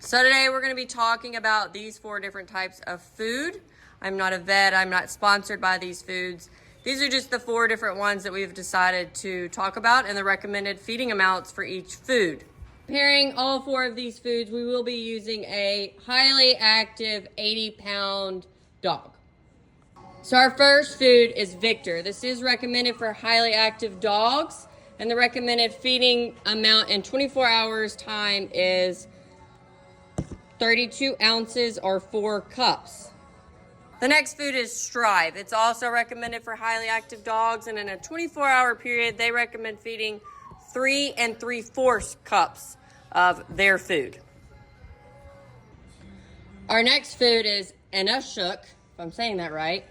So today we're going to be talking about these 4 different types of food. I'm not a vet, I'm not sponsored by these foods. These are just the 4 different ones that we've decided to talk about and the recommended feeding amounts for each food. Comparing all 4 of these foods, we will be using a highly active 80-pound dog. So our first food is Victor. This is recommended for highly active dogs, and the recommended feeding amount in 24 hours time is 32 ounces or 4 cups. The next food is Strive. It's also recommended for highly active dogs, and in a 24-hour period, they recommend feeding 3 3/4 cups of their food. Our next food is Inishuk, if I'm saying that right.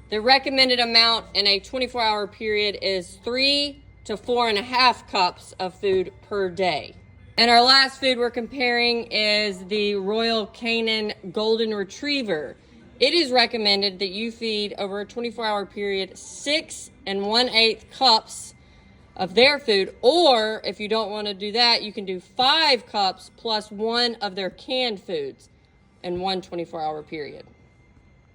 The recommended amount in a 24-hour period is 3 to 4.5 cups of food per day. And our last food we're comparing is the Royal Canin Golden Retriever. It is recommended that you feed over a 24-hour period 6 1/8 cups of their food, or if you don't want to do that, you can do 5 cups plus 1 of their canned foods in one 24-hour period.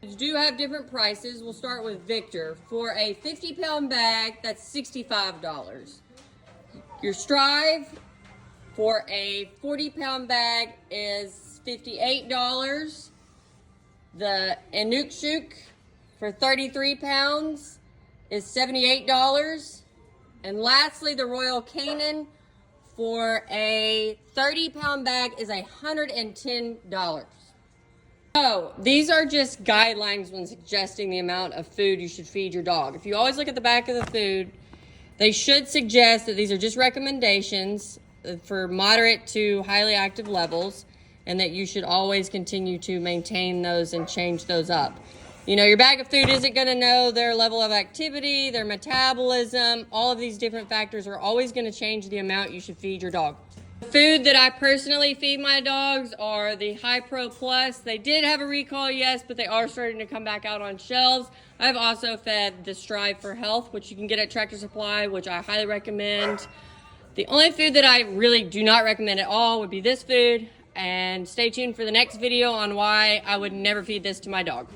We do have different prices. We'll start with Victor. For a 50-pound bag, that's $65. Your Strive for a 40-pound bag is $58. The Inishuk for 33 pounds is $78. And lastly, the Royal Canin for a 30-pound bag is $110. So these are just guidelines when suggesting the amount of food you should feed your dog. If you always look at the back of the food, they should suggest that these are just recommendations for moderate to highly active levels, and that you should always continue to maintain those and change those up. You know, your bag of food isn't going to know their level of activity, their metabolism. All of these different factors are always going to change the amount you should feed your dog. The food that I personally feed my dogs are the High Pro Plus. They did have a recall, yes, but they are starting to come back out on shelves. I've also fed the Strive for Health, which you can get at Tractor Supply, which I highly recommend. The only food that I really do not recommend at all would be this food. And stay tuned for the next video on why I would never feed this to my dog.